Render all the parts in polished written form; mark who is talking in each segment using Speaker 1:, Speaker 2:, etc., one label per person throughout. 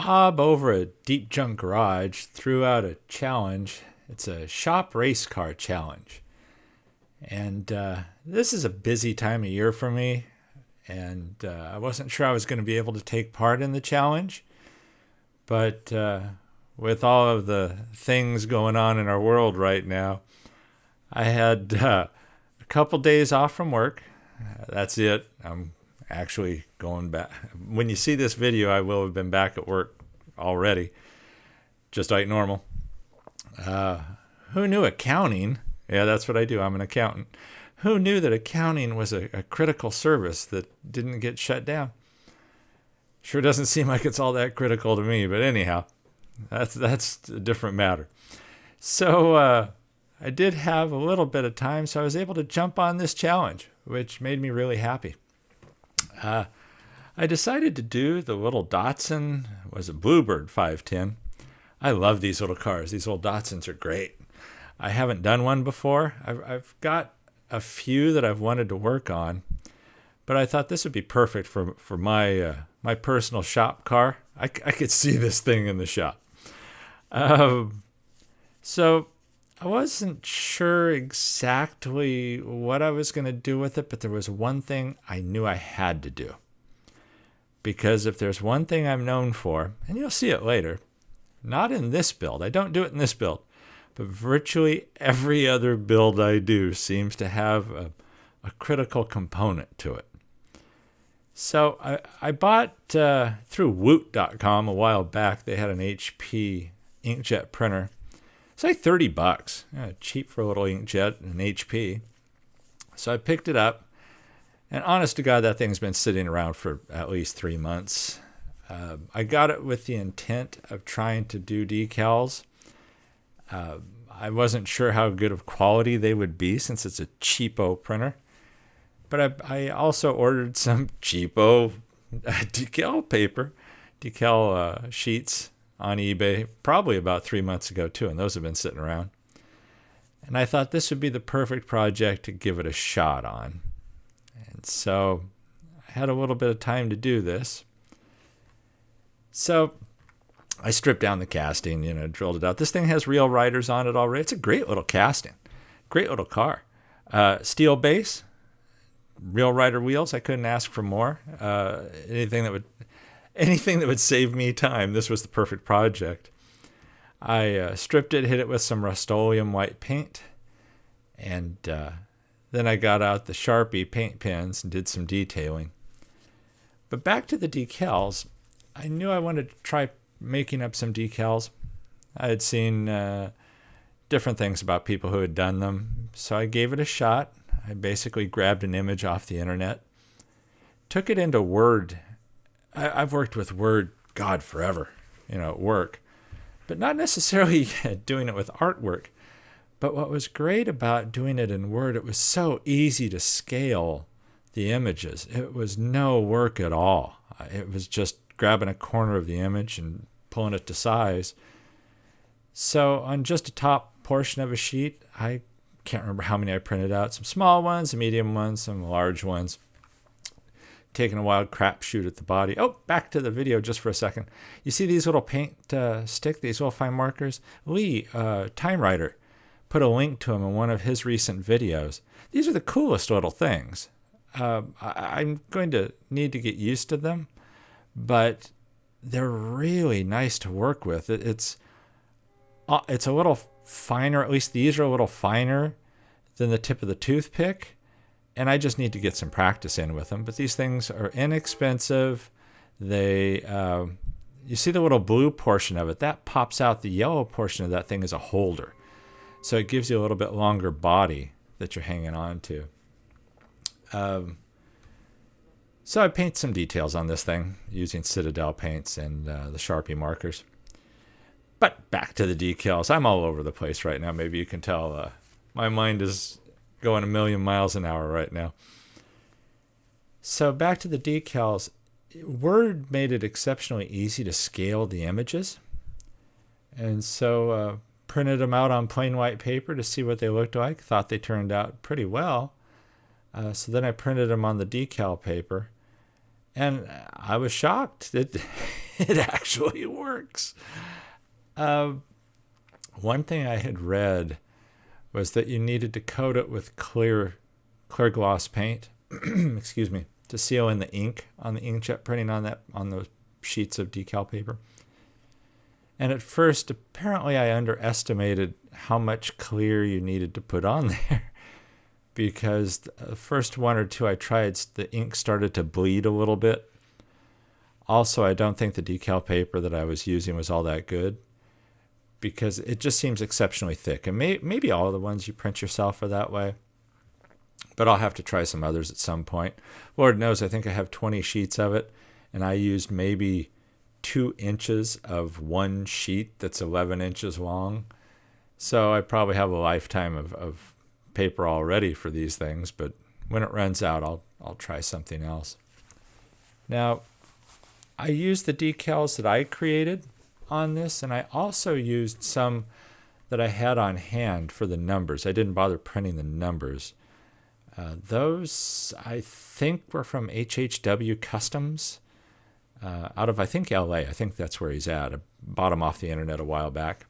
Speaker 1: Bob over at Deep Junk Garage threw out a challenge. It's a shop race car challenge. And this is a busy time of year for me. And I wasn't sure I was going to be able to take part in the challenge. But with all of the things going on in our world right now, I had a couple days off from work. That's it. I'm actually going back. When you see this video, I will have been back at work already, just like normal. Who knew accounting? Yeah, that's what I do. I'm an accountant. Who knew that accounting was a critical service that didn't get shut down? Sure doesn't seem like it's all that critical to me, but anyhow, that's a different matter. So I did have a little bit of time, so I was able to jump on this challenge, which made me really happy. I decided to do the little Datsun, was a Bluebird 510. I love these little cars. These little Datsuns are great. I haven't done one before. I've got a few that I've wanted to work on, but I thought this would be perfect for my personal shop car. I could see this thing in the shop. So I wasn't sure exactly what I was going to do with it, but there was one thing I knew I had to do. Because if there's one thing I'm known for, and you'll see it later, not in this build, I don't do it in this build, but virtually every other build I do seems to have a critical component to it. So I bought through woot.com a while back. They had an HP inkjet printer. It's like $30, cheap for a little inkjet and HP. So I picked it up, and honest to God, that thing's been sitting around for at least 3 months. I got it with the intent of trying to do decals. I wasn't sure how good of quality they would be since it's a cheapo printer. But I also ordered some cheapo decal paper, decal sheets on eBay, probably about 3 months ago too, and those have been sitting around. And I thought this would be the perfect project to give it a shot on. And so I had a little bit of time to do this. So I stripped down the casting, drilled it out. This thing has real riders on it already. It's a great little casting, great little car. Steel base, real rider wheels. I couldn't ask for more. Anything that would save me time. This was the perfect project. I stripped it, hit it with some Rust-Oleum white paint, and then I got out the Sharpie paint pens and did some detailing. But back to the decals, I knew I wanted to try making up some decals. I had seen different things about people who had done them, so I gave it a shot. I basically grabbed an image off the internet, took it into Word. I've worked with Word, God, forever, at work, but not necessarily doing it with artwork. But what was great about doing it in Word, it was so easy to scale the images. It was no work at all. It was just grabbing a corner of the image and pulling it to size. So on just a top portion of a sheet, I can't remember how many I printed out. Some small ones, some medium ones, some large ones. Taking a wild crapshoot at the body. Oh, back to the video just for a second. You see these little paint stick, these little fine markers? Lee, Time Rider, put a link to them in one of his recent videos. These are the coolest little things. I'm going to need to get used to them, but they're really nice to work with. It's a little finer, at least these are a little finer than the tip of the toothpick, and I just need to get some practice in with them. But these things are inexpensive. They, you see the little blue portion of it, that pops out. The yellow portion of that thing is a holder. So it gives you a little bit longer body that you're hanging on to. So I paint some details on this thing using Citadel paints and the Sharpie markers. But back to the decals. I'm all over the place right now. Maybe you can tell my mind is going a million miles an hour right now. So back to the decals. Word made it exceptionally easy to scale the images. And so printed them out on plain white paper to see what they looked like. Thought they turned out pretty well. So then I printed them on the decal paper. And I was shocked. it actually works. One thing I had read was that you needed to coat it with clear gloss paint, excuse me, to seal in the ink on the inkjet printing on those sheets of decal paper. And at first, apparently I underestimated how much clear you needed to put on there because the first one or two I tried, the ink started to bleed a little bit. Also, I don't think the decal paper that I was using was all that good because it just seems exceptionally thick. And maybe all of the ones you print yourself are that way. But I'll have to try some others at some point. Lord knows, I think I have 20 sheets of it, and I used maybe 2 inches of one sheet that's 11 inches long. So I probably have a lifetime of paper already for these things, but when it runs out, I'll try something else. Now, I used the decals that I created on this, and I also used some that I had on hand for the numbers. I didn't bother printing the numbers. Those, I think, were from HHW Customs out of, I think, LA. I think that's where he's at. I bought them off the internet a while back.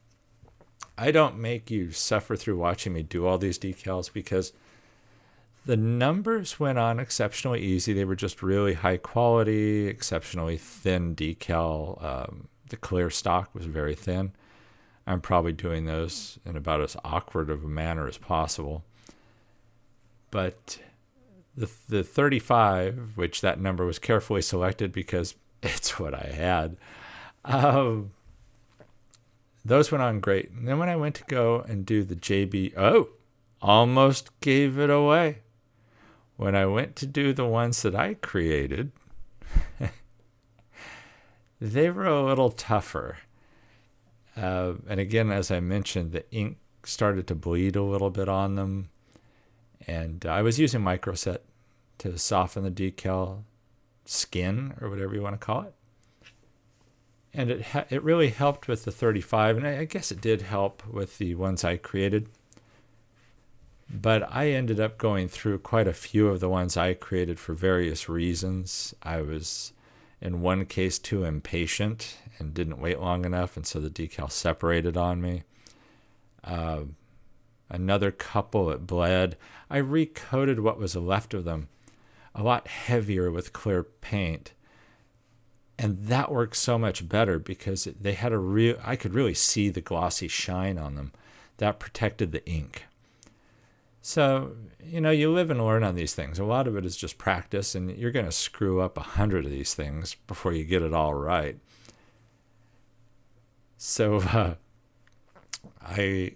Speaker 1: I don't make you suffer through watching me do all these decals because the numbers went on exceptionally easy. They were just really high quality, exceptionally thin decal. The clear stock was very thin. I'm probably doing those in about as awkward of a manner as possible. But the 35, which that number was carefully selected because it's what I had, those went on great. And then when I went to go and do the JB, almost gave it away. When I went to do the ones that I created, they were a little tougher. And again, as I mentioned, the ink started to bleed a little bit on them. And I was using microset to soften the decal skin, or whatever you want to call it. And it really helped with the 35, and I guess it did help with the ones I created. But I ended up going through quite a few of the ones I created for various reasons. I was, in one case, too impatient and didn't wait long enough, and so the decal separated on me. Another couple, it bled. I recoated what was left of them a lot heavier with clear paint. And that worked so much better because they had I could really see the glossy shine on them. That protected the ink. So, you live and learn on these things. A lot of it is just practice, and you're going to screw up 100 of these things before you get it all right. So, I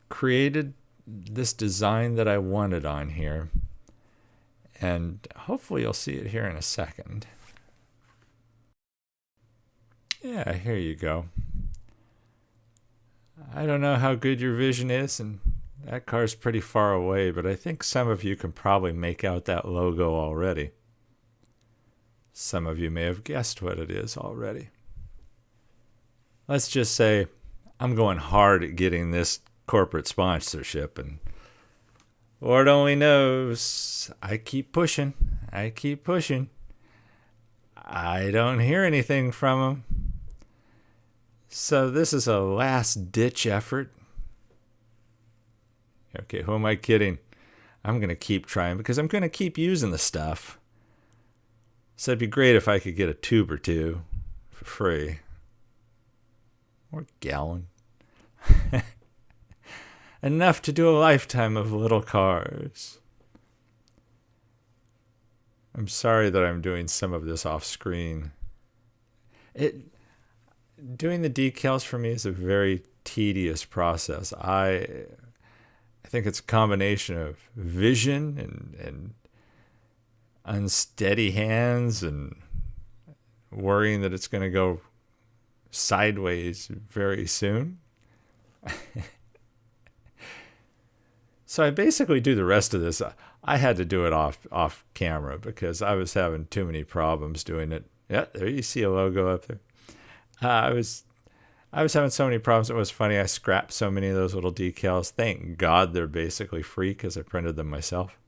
Speaker 1: created this design that I wanted on here, and hopefully you'll see it here in a second. Yeah, here you go. I don't know how good your vision is, and that car's pretty far away, but I think some of you can probably make out that logo already. Some of you may have guessed what it is already. Let's just say I'm going hard at getting this corporate sponsorship, and Lord only knows I keep pushing. I don't hear anything from them. So this is a last-ditch effort. Okay, who am I kidding? I'm going to keep trying because I'm going to keep using the stuff. So it'd be great if I could get a tube or two for free. Or a gallon. Enough to do a lifetime of little cars. I'm sorry that I'm doing some of this off screen. Doing the decals for me is a very tedious process. I think it's a combination of vision and unsteady hands and worrying that it's going to go sideways very soon. So I basically do the rest of this. I had to do it off camera because I was having too many problems doing it. Yeah, there you see a logo up there. I was having so many problems. It was funny. I scrapped so many of those little decals. Thank God they're basically free because I printed them myself.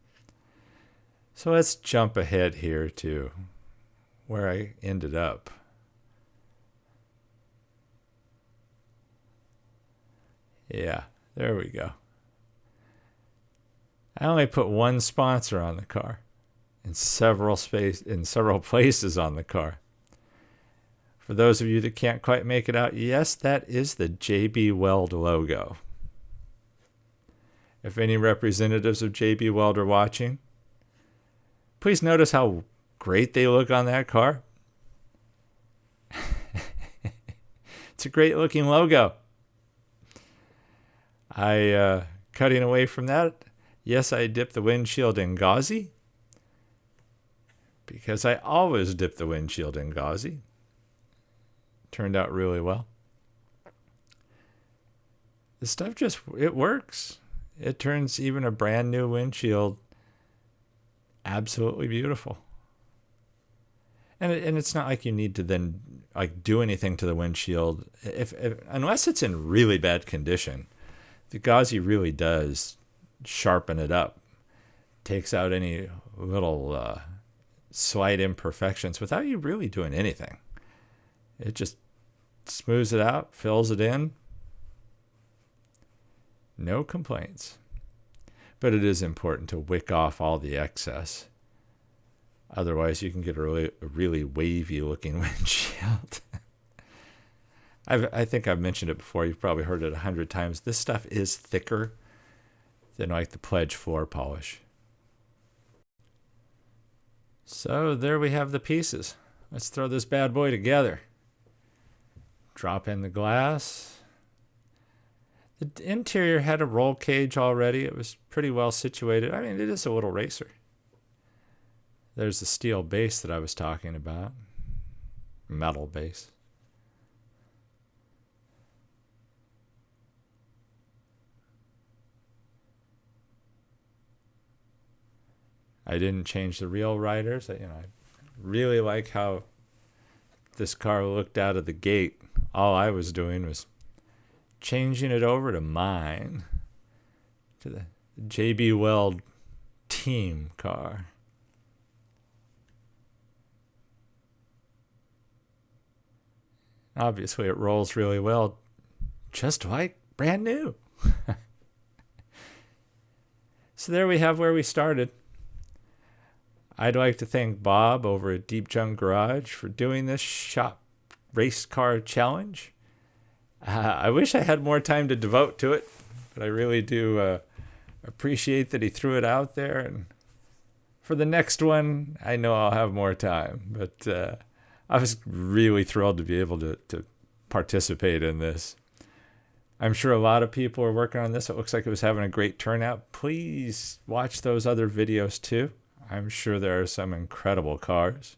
Speaker 1: So let's jump ahead here to where I ended up. Yeah, there we go. I only put one sponsor on the car in several places on the car. For those of you that can't quite make it out, yes, that is the JB Weld logo. If any representatives of JB Weld are watching, please notice how great they look on that car. It's a great looking logo. Cutting away from that, yes, I dipped the windshield in gauzy because I always dip the windshield in gauzy. Turned out really well. This stuff it works. It turns even a brand new windshield absolutely beautiful. And it's not like you need to then like do anything to the windshield if unless it's in really bad condition. The gauzy really does sharpen it up, takes out any little slight imperfections without you really doing anything. It just smooths it out, fills it in. No complaints. But it is important to wick off all the excess. Otherwise, you can get a really wavy looking windshield. I think I've mentioned it before. You've probably heard it 100 times. This stuff is thicker than like the Pledge floor polish. So there we have the pieces. Let's throw this bad boy together. Drop in the glass. The interior had a roll cage already. It was pretty well situated. I mean, it is a little racer. There's the steel base that I was talking about. Metal base. I didn't change the real riders. I really like how this car looked out of the gate. All I was doing was changing it over to mine, to the JB Weld team car. Obviously, it rolls really well, just like brand new. So there we have where we started. I'd like to thank Bob over at Deep Junk Garage for doing this shop race car challenge. I wish I had more time to devote to it, but I really do appreciate that he threw it out there. And for the next one, I know I'll have more time, but I was really thrilled to be able to participate in this. I'm sure a lot of people are working on this. It looks like it was having a great turnout. Please watch those other videos too. I'm sure there are some incredible cars,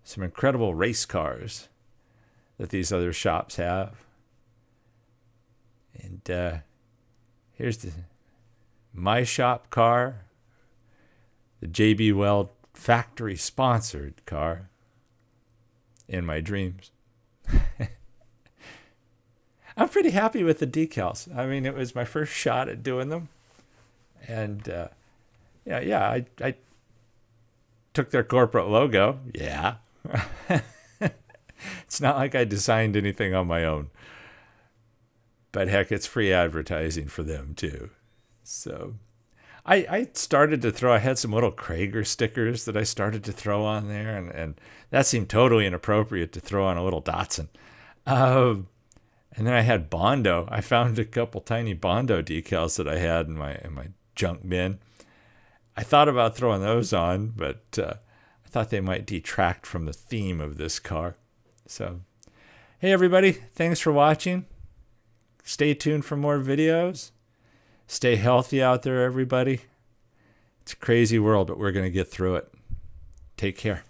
Speaker 1: some incredible race cars that these other shops have. And here's my shop car, the JB Weld factory sponsored car in my dreams. I'm pretty happy with the decals. I mean, it was my first shot at doing them. And I took their corporate logo. Yeah. It's not like I designed anything on my own. But heck, it's free advertising for them too. So I started to I had some little Krager stickers that I started to throw on there, and that seemed totally inappropriate to throw on a little Datsun. And then I had Bondo. I found a couple tiny Bondo decals that I had in my junk bin. I thought about throwing those on, but I thought they might detract from the theme of this car. So, hey everybody, thanks for watching. Stay tuned for more videos. Stay healthy out there, everybody. It's a crazy world, but we're going to get through it. Take care.